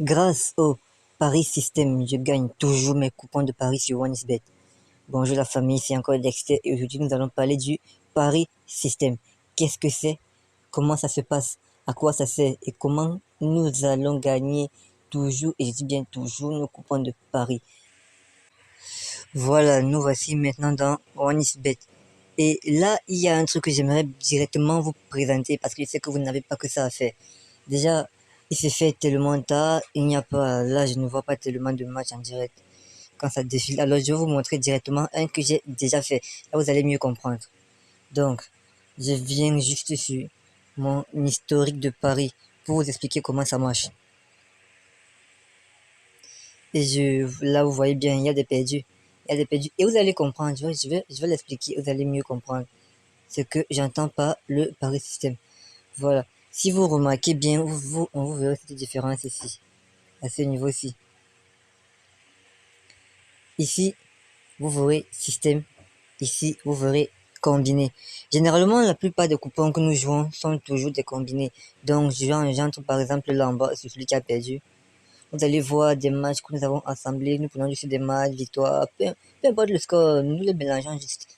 Grâce au Paris System, je gagne toujours mes coupons de paris sur OneXBet. Bonjour la famille, c'est encore Dexter et aujourd'hui nous allons parler du Paris System. Qu'est-ce que c'est? Comment ça se passe? À quoi ça sert? Et comment nous allons gagner toujours, et je dis bien toujours, nos coupons de paris. Voilà, nous voici maintenant dans OneXBet. Et là, il y a un truc que j'aimerais directement vous présenter parce que je sais que vous n'avez pas que ça à faire. Déjà, il se fait tellement tard, il n'y a pas, là je ne vois pas tellement de matchs en direct quand ça défile. Alors je vais vous montrer directement un que j'ai déjà fait. Là vous allez mieux comprendre. Donc, je viens juste sur mon historique de Paris pour vous expliquer comment ça marche. Et là vous voyez bien, il y a des perdus. Il y a des perdus. Et vous allez comprendre, je vais l'expliquer, vous allez mieux comprendre ce que j'entends par le Paris System. Voilà. Si vous remarquez bien, vous verrez cette différence ici, à ce niveau-ci. Ici, vous verrez système. Ici, vous verrez combiné. Généralement, la plupart des coupons que nous jouons sont toujours des combinés. Donc, j'entre par exemple là en bas sur celui qui a perdu. Vous allez voir des matchs que nous avons assemblés. Nous prenons juste des matchs, victoires, peu importe le score, nous les mélangeons juste.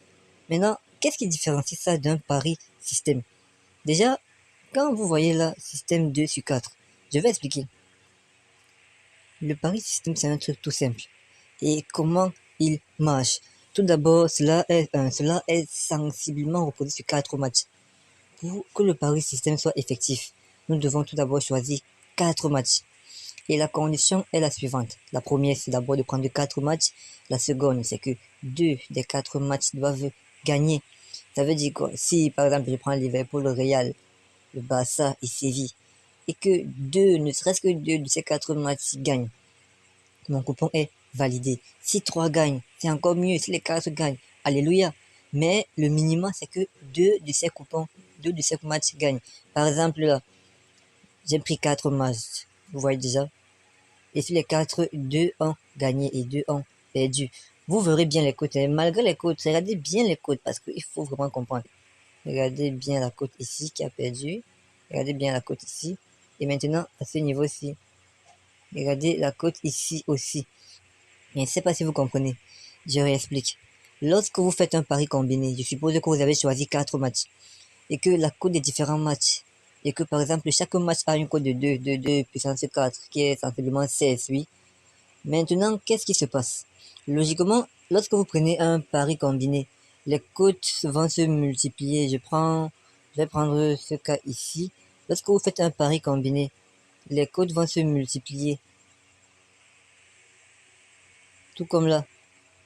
Maintenant, qu'est-ce qui différencie ça d'un pari système? Déjà, quand vous voyez là, système 2 sur 4, je vais expliquer. Le pari système, c'est un truc tout simple. Et comment il marche? Tout d'abord, cela est sensiblement reposé sur 4 matchs. Pour que le pari système soit effectif, nous devons tout d'abord choisir 4 matchs. Et la condition est la suivante. La première, c'est d'abord de prendre 4 matchs. La seconde, c'est que 2 des 4 matchs doivent gagner. Ça veut dire quoi? Si, par exemple, je prends Liverpool, le Real, le Barça et Séville, et que ne serait-ce que 2 de ces 4 matchs gagnent, mon coupon est validé. Si 3 gagnent, c'est encore mieux. Si les 4 gagnent, alléluia. Mais le minimum, c'est que 2 de ces matchs gagnent. Par exemple, là, j'ai pris 4 matchs. Vous voyez déjà. Et sur les 4, 2 ont gagné et 2 ont perdu. Vous verrez bien les côtes. Malgré les côtes, regardez bien les côtes parce qu'il faut vraiment comprendre. Regardez bien la côte ici qui a perdu. Regardez bien la côte ici. Et maintenant, à ce niveau-ci, regardez la côte ici aussi. Je ne sais pas si vous comprenez. Je réexplique. Lorsque vous faites un pari combiné, je suppose que vous avez choisi 4 matchs et que la cote des différents matchs et que par exemple chaque match a une cote de 2 puissance 4 qui est sensiblement 16, oui. Maintenant, qu'est-ce qui se passe? Logiquement, lorsque vous prenez un pari combiné, les cotes vont se multiplier. Je vais prendre ce cas ici. Lorsque vous faites un pari combiné, les cotes vont se multiplier. Tout comme là.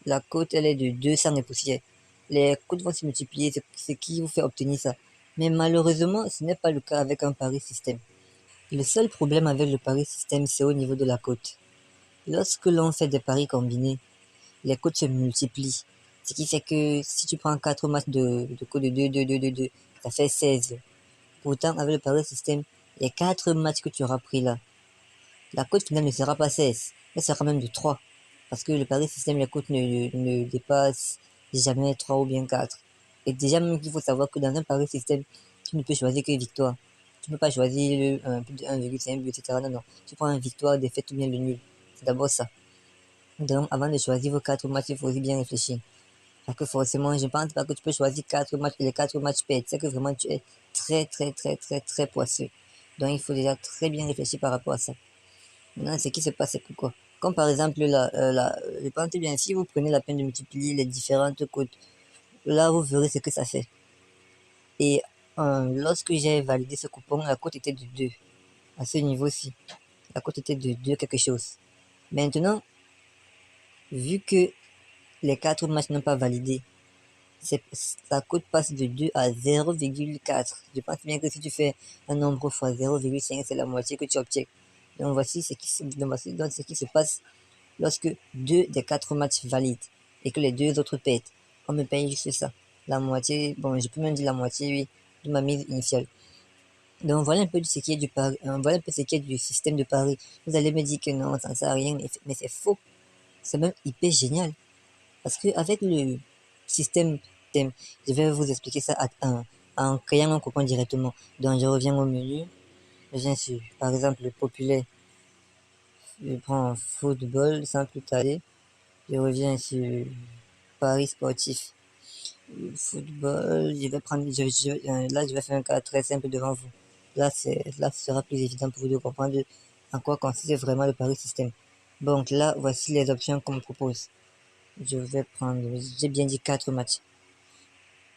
La cote, elle est de 200 et poussières. Les cotes vont se multiplier, c'est ce qui vous fait obtenir ça. Mais malheureusement, ce n'est pas le cas avec un pari système. Le seul problème avec le pari système, c'est au niveau de la cote. Lorsque l'on fait des paris combinés, les cotes se multiplient. Ce qui fait que si tu prends 4 matchs de cote de 2, ça fait 16. Pourtant, avec le pari système, les 4 matchs que tu auras pris là, la cote finale ne sera pas 16, elle sera même de 3. Parce que le pari système, les cotes ne dépassent jamais 3 ou bien 4. Et déjà, même qu'il faut savoir que dans un pari système, tu ne peux choisir que victoire. Tu ne peux pas choisir plus de 1,5 but, etc. Non, non. Tu prends une victoire, défaite ou bien le nul. C'est d'abord ça. Donc, avant de choisir vos 4 matchs, il faut aussi bien réfléchir. Parce que forcément, je pense pas que tu peux choisir 4 matchs et les 4 matchs perdent. C'est que vraiment, tu es très, très, très, très, très poisseux. Donc, il faut déjà très bien réfléchir par rapport à ça. Maintenant, ce qui se passe, c'est que quoi? Comme par exemple, je pense bien, si vous prenez la peine de multiplier les différentes codes, là, vous verrez ce que ça fait. Et lorsque j'ai validé ce coupon, la cote était de 2. À ce niveau-ci, la cote était de 2 quelque chose. Maintenant, vu que les 4 matchs n'ont pas validé, la cote passe de 2 à 0,4. Je pense bien que si tu fais un nombre fois 0,5, c'est la moitié que tu obtiens. Donc voici ce qui se passe lorsque 2 des 4 matchs valident et que les 2 autres perdent. On me paye juste ça. La moitié, bon, je peux même dire la moitié, oui, de ma mise initiale. Donc voilà un peu ce qui est voilà un peu ce qui est du système de pari. Vous allez me dire que non, ça ne sert à rien, mais c'est faux. C'est même hyper génial. Parce que avec le système thème, je vais vous expliquer ça en créant un coupon directement. Donc je reviens au menu, je viens sur, par exemple, le populaire Je prends football sans plus tarder. Je reviens sur Paris sportif. Football, je vais prendre, là je vais faire un cas très simple devant vous. Là, là ce sera plus évident pour vous de comprendre en quoi consiste vraiment le Paris système. Donc là, voici les options qu'on me propose. Je vais prendre, j'ai bien dit 4 matchs.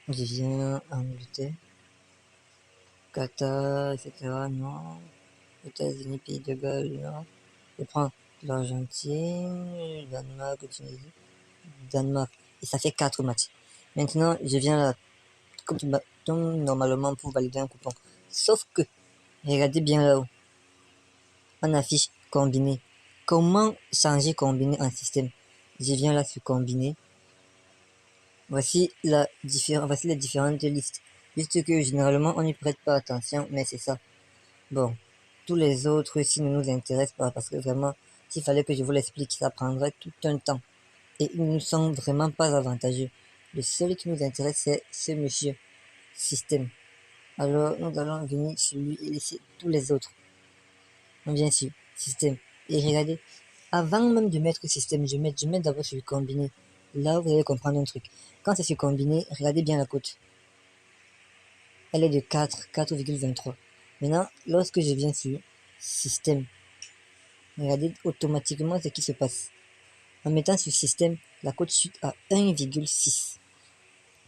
Je viens Angleterre, Qatar, etc. Non. États-Unis, Pays de Galles, non. Je prends l'Argentine, Danemark, Tunisie, Danemark. Et ça fait 4 matchs. Maintenant, je viens là, comme normalement pour valider un coupon. Sauf que, regardez bien là-haut, on affiche combiné. Comment changer combiné en système? Je viens là sur combiné. Voici les différentes listes. Juste que généralement on n'y prête pas attention, mais c'est ça. Bon, tous les autres si ne nous intéressent pas, parce que vraiment, s'il fallait que je vous l'explique, ça prendrait tout un temps. Et ils ne sont vraiment pas avantageux. Le seul qui nous intéresse, c'est ce monsieur système. Alors, nous allons venir sur lui et laisser tous les autres. On vient sur système. Et regardez, avant même de mettre système, je mets d'abord sur le combiné. Là, vous allez comprendre un truc. Quand c'est sur combiné, regardez bien la cote. Elle est de 4,23. Maintenant, lorsque je viens sur système, regardez automatiquement ce qui se passe. En mettant sur système, la cote chute à 1,6.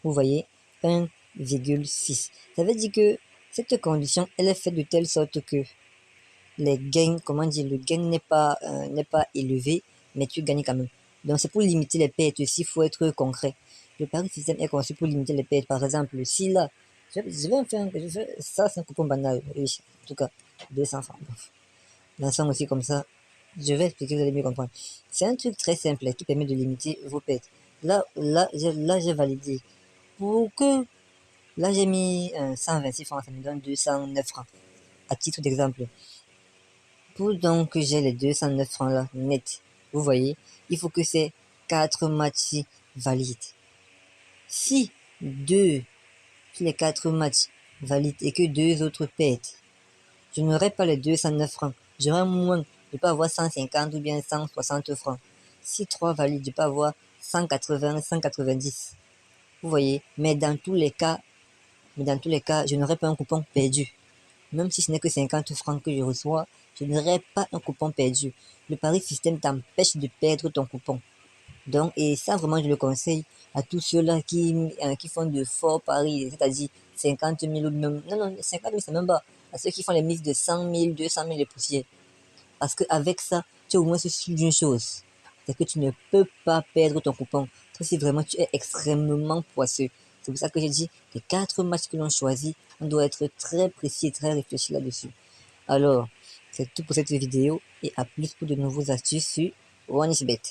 Vous voyez, 1,6. Ça veut dire que cette condition, elle est faite de telle sorte que les gains, comment dire, le gain n'est pas élevé, mais tu gagnes quand même. Donc c'est pour limiter les pertes aussi, il faut être concret. Le pari système est conçu pour limiter les pertes. Par exemple, si là, je vais faire ça, c'est un coupon banal, oui, en tout cas, 200 francs. L'ensemble aussi comme ça, je vais expliquer, vous allez mieux comprendre. C'est un truc très simple qui permet de limiter vos pertes. Là, j'ai validé. Pour que, là, j'ai mis 126 francs, ça me donne 209 francs, à titre d'exemple. Pour donc que j'ai les 209 francs là, net, vous voyez, il faut que ces 4 matchs valident. Si les 4 matchs valident et que 2 autres perdent, je n'aurai pas les 209 francs. J'aurai moins, je peux avoir 150 ou bien 160 francs. Si 3 valident, je peux avoir 180, 190. Vous voyez, mais dans tous les cas, je n'aurai pas un coupon perdu. Même si ce n'est que 50 francs que je reçois, je n'aurai pas un coupon perdu. Le pari système t'empêche de perdre ton coupon. Donc, et ça vraiment je le conseille à tous ceux-là qui font de forts paris, c'est-à-dire 50 000 ou même, non, 50 000 c'est même pas, à ceux qui font les mises de 100 000, 200 000 et poussières. Parce qu'avec ça, tu es au moins sûr d'une chose, c'est que tu ne peux pas perdre ton coupon. Sauf si vraiment tu es extrêmement poisseux. C'est pour ça que j'ai dit, les 4 matchs que l'on choisit, on doit être très précis et très réfléchi là-dessus. Alors, c'est tout pour cette vidéo et à plus pour de nouveaux astuces sur OneXBet.